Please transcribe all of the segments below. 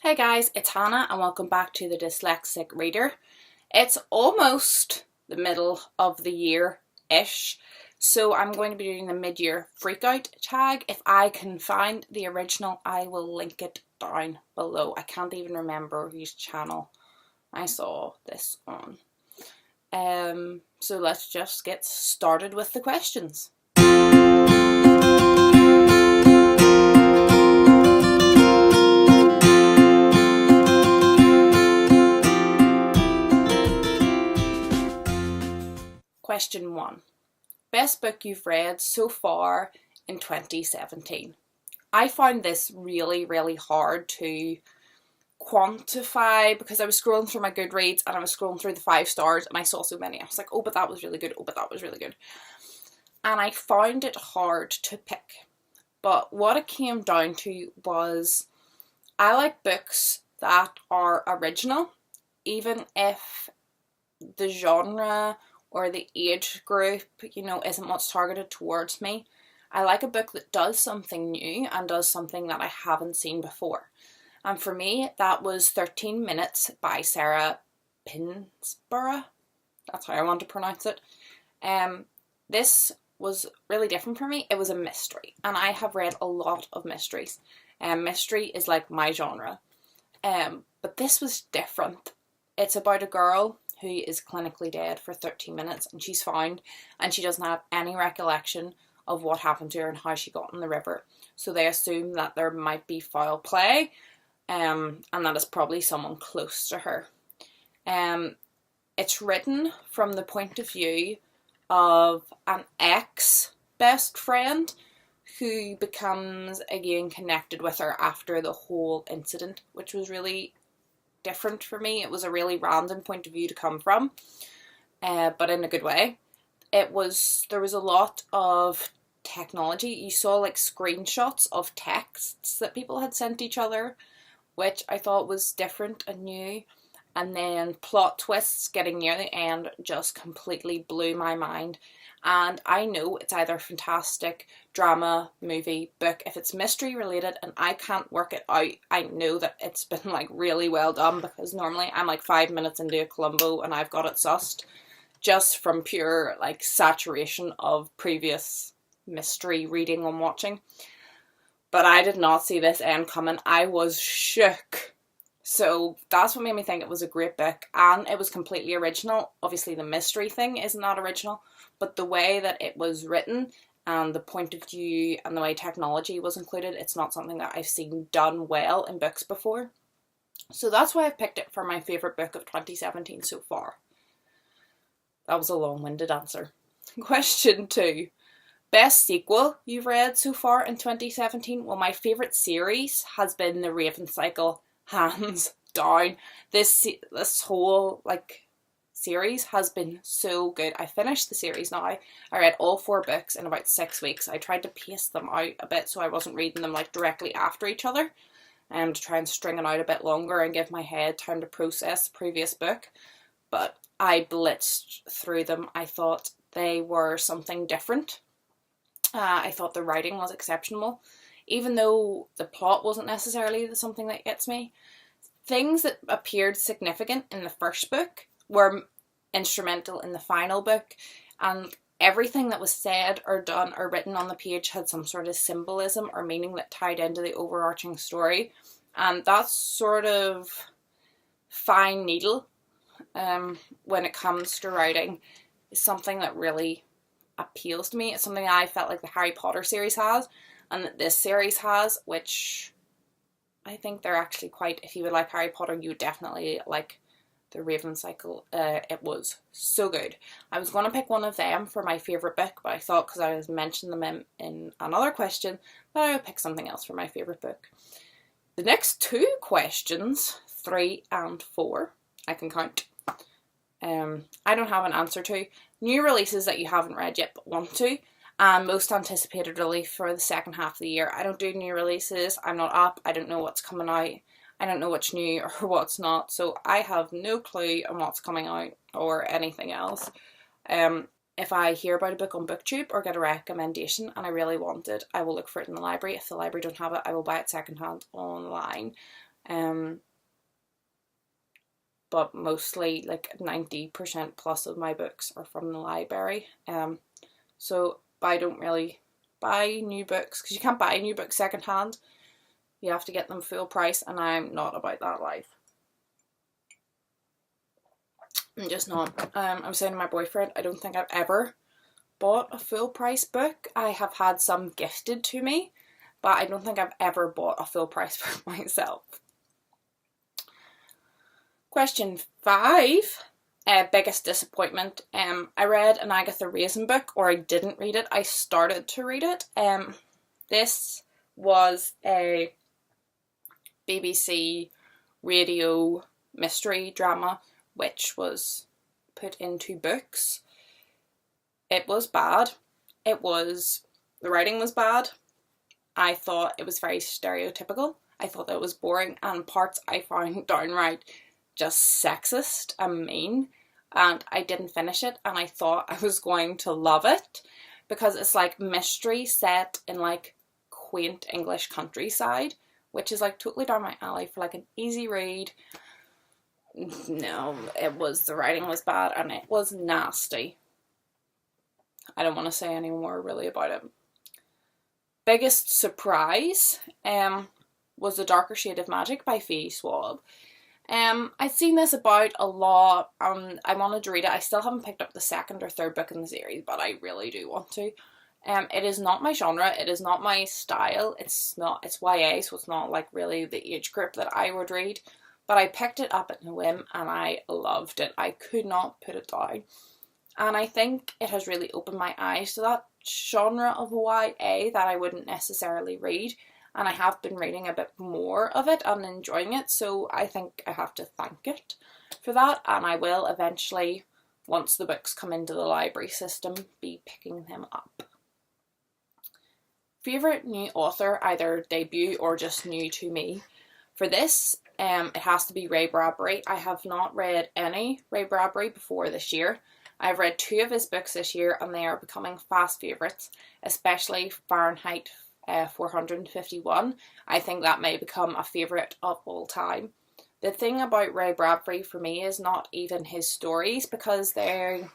Hey guys, it's Hannah and welcome back to the Dyslexic Reader. It's almost the middle of the year-ish, so I'm going to be doing the mid-year freakout tag. If I can find the original, I will link it down below. I can't even remember whose channel I saw this on. So let's just get started with the questions. Question 1. Best book you've read so far in 2017. I found this really hard to quantify because I was scrolling through my Goodreads and I was scrolling through the 5 stars and I saw so many. I was like, oh, but that was really good. Oh, but that was really good. And I found it hard to pick. But what it came down to was I like books that are original, even if the genre or the age group, isn't much targeted towards me. I like a book that does something new and does something that I haven't seen before. And for me, that was 13 Minutes by Sarah Pinsborough. That's how I want to pronounce it. This was really different for me. It was a mystery, and I have read a lot of mysteries. Mystery is like my genre. But this was different. It's about a girl who is clinically dead for 13 minutes and she's found and she doesn't have any recollection of what happened to her and how she got in the river. So they assume that there might be foul play and that it's probably someone close to her. It's written from the point of view of an ex-best friend who becomes again connected with her after the whole incident, which was really different for me. It was a really random point of view to come from, but in a good way. There was a lot of technology. You saw like screenshots of texts that people had sent each other, which I thought was different and new. And then plot twists getting near the end just completely blew my mind. And I know it's either fantastic, drama, movie, book. If it's mystery related and I can't work it out, I know that it's been like really well done, because normally I'm like 5 minutes into a Columbo and I've got it sussed just from pure like saturation of previous mystery reading and watching. But I did not see this end coming. I was shook. So that's what made me think it was a great book, and it was completely original. Obviously the mystery thing isn't that original, but the way that it was written and the point of view and the way technology was included, it's not something that I've seen done well in books before. So that's why I've picked it for my favourite book of 2017 so far. That was a long-winded answer. Question 2. Best sequel you've read so far in 2017? Well, my favourite series has been The Raven Cycle, hands down. This whole series has been so good. I finished the series now. I read all 4 books in about 6 weeks. I tried to pace them out a bit so I wasn't reading them directly after each other, to try and string it out a bit longer and give my head time to process the previous book. But I blitzed through them. I thought they were something different. I thought the writing was exceptional. Even though the plot wasn't necessarily something that gets me, things that appeared significant in the first book were instrumental in the final book, and everything that was said or done or written on the page had some sort of symbolism or meaning that tied into the overarching story. And that sort of fine needle, when it comes to writing, is something that really appeals to me. It's something I felt like the Harry Potter series has, and that this series has, which I think they're actually quite, if you would like Harry Potter, you would definitely like The Raven Cycle. It was so good. I was going to pick one of them for my favourite book, but I thought because I was mentioning them in another question that I would pick something else for my favourite book. The next 2 questions, 3 and 4, I can count. I don't have an answer to. New releases that you haven't read yet but want to. And most anticipated release for the second half of the year. I don't do new releases. I'm not up. I don't know what's coming out. I don't know what's new or what's not. So I have no clue on what's coming out or anything else. If I hear about a book on BookTube or get a recommendation and I really want it, I will look for it in the library. If the library don't have it, I will buy it secondhand online. But mostly like 90% plus of my books are from the library. So I don't really buy new books, because you can't buy new books secondhand. You have to get them full price, and I'm not about that life. I'm just not. I was saying to my boyfriend, I don't think I've ever bought a full price book. I have had some gifted to me, but I don't think I've ever bought a full price book myself. Question 5. Biggest disappointment. I read an Agatha Raisin book, or I didn't read it. I started to read it. This was a BBC radio mystery drama which was put into books. It was bad. The writing was bad. I thought it was very stereotypical. I thought that it was boring, and parts I found downright just sexist and mean, and I didn't finish it, and I thought I was going to love it because it's like mystery set in like quaint English countryside, which is like totally down my alley for like an easy read. No, the writing was bad and it was nasty. I don't want to say any more really about it. Biggest surprise was The Darker Shade of Magic by Fee Swab. I'd seen this about a lot. I wanted to read it. I still haven't picked up the second or third book in the series, but I really do want to. It is not my genre. It is not my style. It's YA, so it's not like really the age group that I would read. But I picked it up at a whim and I loved it. I could not put it down. And I think it has really opened my eyes to that genre of YA that I wouldn't necessarily read. And I have been reading a bit more of it and enjoying it. So I think I have to thank it for that. And I will eventually, once the books come into the library system, be picking them up. Favourite new author, either debut or just new to me. For this, it has to be Ray Bradbury. I have not read any Ray Bradbury before this year. I've read 2 of his books this year and they are becoming fast favourites, especially Fahrenheit 451. I think that may become a favourite of all time. The thing about Ray Bradbury for me is not even his stories, because they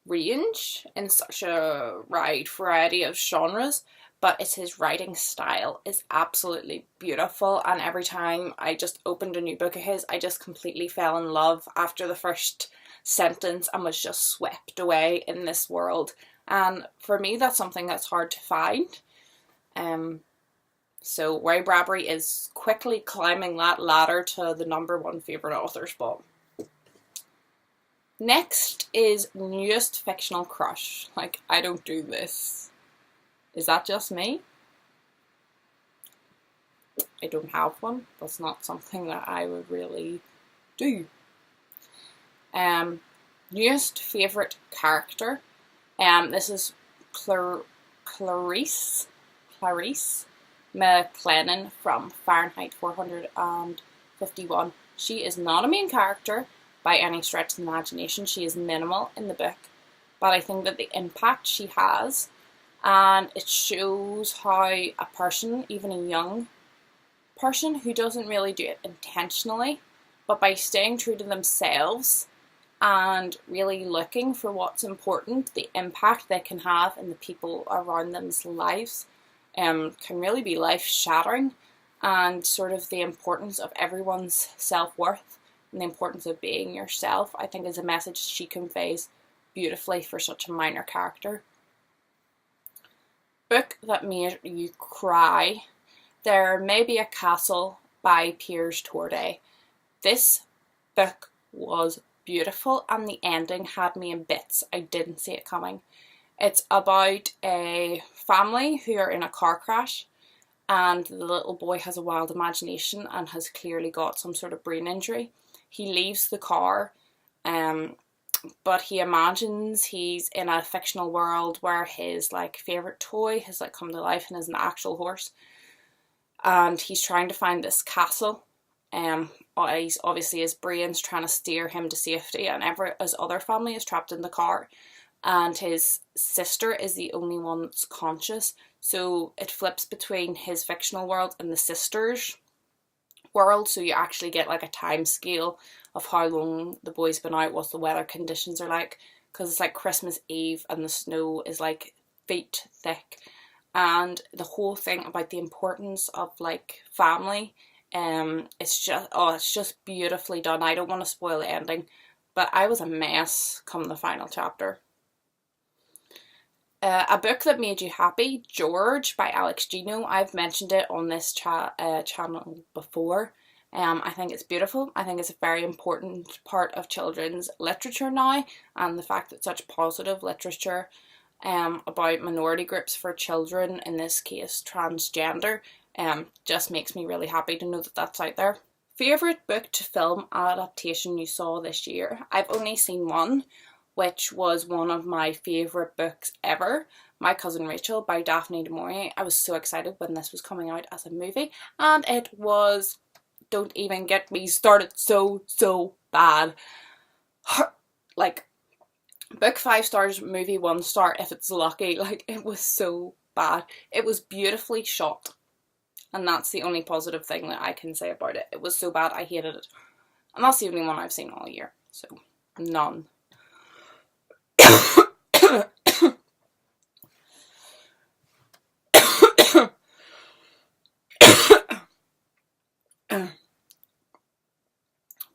range in such a wide variety of genres, but it's his writing style is absolutely beautiful, and every time I just opened a new book of his, I just completely fell in love after the first sentence and was just swept away in this world. And for me, that's something that's hard to find. So Ray Bradbury is quickly climbing that ladder to the #1 favourite author spot. Next is newest fictional crush. Like, I don't do this. Is that just me? I don't have one. That's not something that I would really do. Newest favourite character. This is Clarice McLennan from Fahrenheit 451. She is not a main character by any stretch of the imagination. She is minimal in the book, but I think that the impact she has, and it shows how a person, even a young person who doesn't really do it intentionally, but by staying true to themselves and really looking for what's important, the impact they can have in the people around them's lives can really be life-shattering, and sort of the importance of everyone's self-worth and the importance of being yourself, I think, is a message she conveys beautifully for such a minor character. Book that made you cry. There May Be a Castle by Piers Torday. This book was beautiful and the ending had me in bits. I didn't see it coming. It's about a family who are in a car crash, and the little boy has a wild imagination and has clearly got some sort of brain injury. He leaves the car, but he imagines he's in a fictional world where his favourite toy has come to life and is an actual horse. And he's trying to find this castle. He's obviously, his brain's trying to steer him to safety, and his other family is trapped in the car, and his sister is the only one that's conscious. So it flips between his fictional world and the sister's world, so you actually get like a time scale of how long the boy's been out, what the weather conditions are like, because it's like Christmas Eve and the snow is like feet thick, and the whole thing about the importance of like family. It's just beautifully done. I don't want to spoil the ending, but I was a mess come the final chapter. A book that made you happy, George by Alex Gino. I've mentioned it on this channel before. I think it's beautiful. I think it's a very important part of children's literature now, and the fact that such positive literature about minority groups for children, in this case transgender, just makes me really happy to know that that's out there. Favourite book to film adaptation you saw this year? I've only seen one, which was one of my favourite books ever, My Cousin Rachel by Daphne du Maurier. I was so excited when this was coming out as a movie, and it was, don't even get me started, so bad. Like, book 5 stars, movie 1 star if it's lucky. Like, it was so bad. It was beautifully shot, and that's the only positive thing that I can say about it. It was so bad, I hated it. And that's the only one I've seen all year, so none.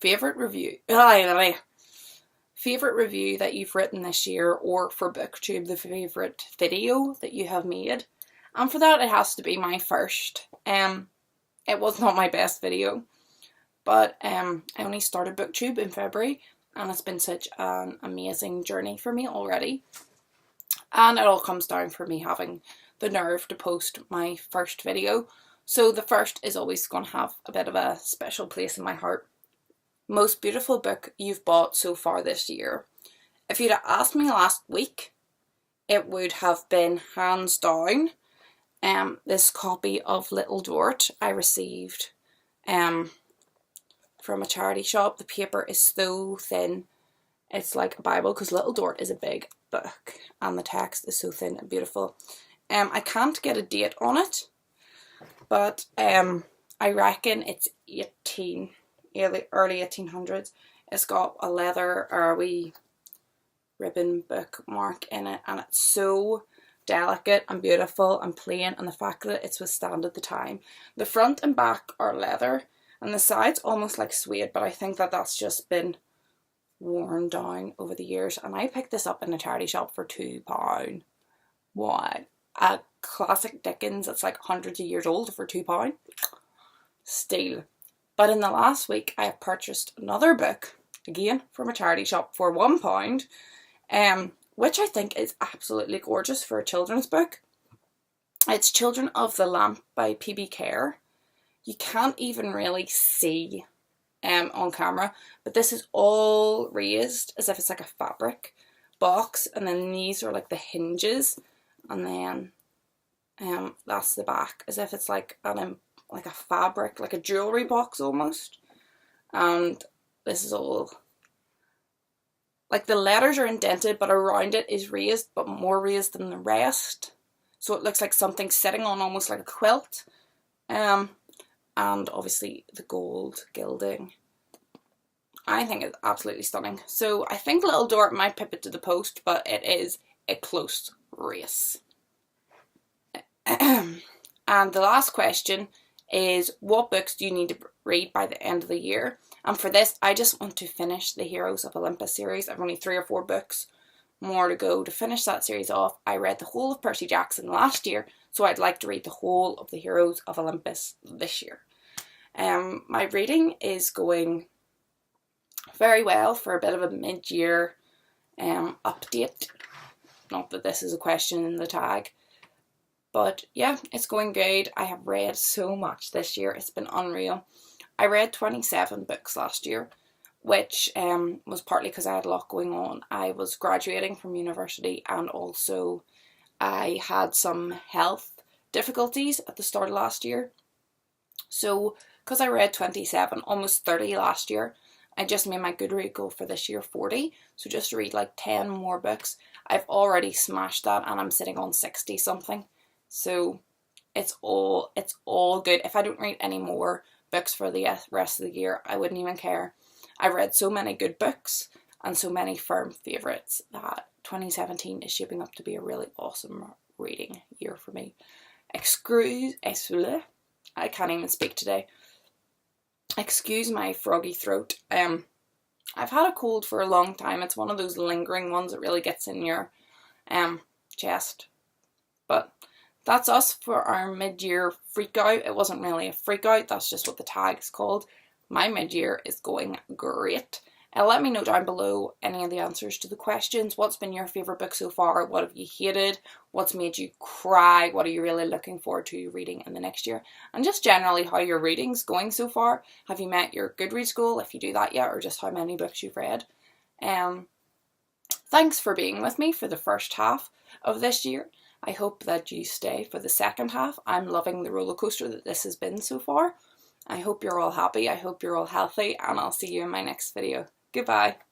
Favourite review that you've written this year, or for BookTube, the favourite video that you have made. And for that, it has to be my first. It was not my best video, but I only started BookTube in February, and it's been such an amazing journey for me already. And it all comes down for me having the nerve to post my first video. So the first is always going to have a bit of a special place in my heart. Most beautiful book you've bought so far this year? If you'd have asked me last week, it would have been hands down this copy of Little Dort I received from a charity shop. The paper is so thin, it's like a Bible, because Little Dort is a big book and the text is so thin and beautiful. I can't get a date on it, but I reckon it's early 1800s. It's got a leather or a wee ribbon bookmark in it, and it's so delicate and beautiful and plain, and the fact that it's withstanded the time. The front and back are leather, and the sides almost like suede, but I think that that's just been worn down over the years. And I picked this up in a charity shop for £2. What? A classic Dickens that's like hundreds of years old for £2? Steal. But in the last week, I have purchased another book, again from a charity shop, for £1, which I think is absolutely gorgeous for a children's book. It's Children of the Lamp by P.B. Kerr. You can't even really see on camera, but this is all raised as if it's like a fabric box, and then these are like the hinges, and then that's the back, as if it's like a fabric, like a jewellery box almost. And this is all, like, the letters are indented, but around it is raised, but more raised than the rest. So it looks like something sitting on almost like a quilt. And obviously the gold gilding. I think it's absolutely stunning. So I think Little Dort might pip it to the post, but it is a close race. And the last question is, what books do you need to read by the end of the year? And for this, I just want to finish the Heroes of Olympus series. I've only 3 or 4 books more to go to finish that series off. I read the whole of Percy Jackson last year, so I'd like to read the whole of the Heroes of Olympus this year. My reading is going very well for a bit of a mid-year update. Not that this is a question in the tag. But yeah, it's going good. I have read so much this year. It's been unreal. I read 27 books last year, which was partly because I had a lot going on. I was graduating from university, and also I had some health difficulties at the start of last year. So because I read 27, almost 30 last year, I just made my Goodreads goal for this year 40. So just to read like 10 more books. I've already smashed that, and I'm sitting on 60 something. So it's all good. If I don't read any more books for the rest of the year, I wouldn't even care. I've read so many good books and so many firm favourites that 2017 is shaping up to be a really awesome reading year for me. I can't even speak today. Excuse my froggy throat. I've had a cold for a long time. It's one of those lingering ones that really gets in your chest. But that's us for our mid-year freak out. It wasn't really a freak out, that's just what the tag is called. My mid-year is going great. Let me know down below any of the answers to the questions. What's been your favourite book so far? What have you hated? What's made you cry? What are you really looking forward to reading in the next year? And just generally how your reading's going so far. Have you met your Goodreads goal, if you do that yet, or just how many books you've read? Thanks for being with me for the first half of this year. I hope that you stay for the second half. I'm loving the roller coaster that this has been so far. I hope you're all happy. I hope you're all healthy, and I'll see you in my next video. Goodbye.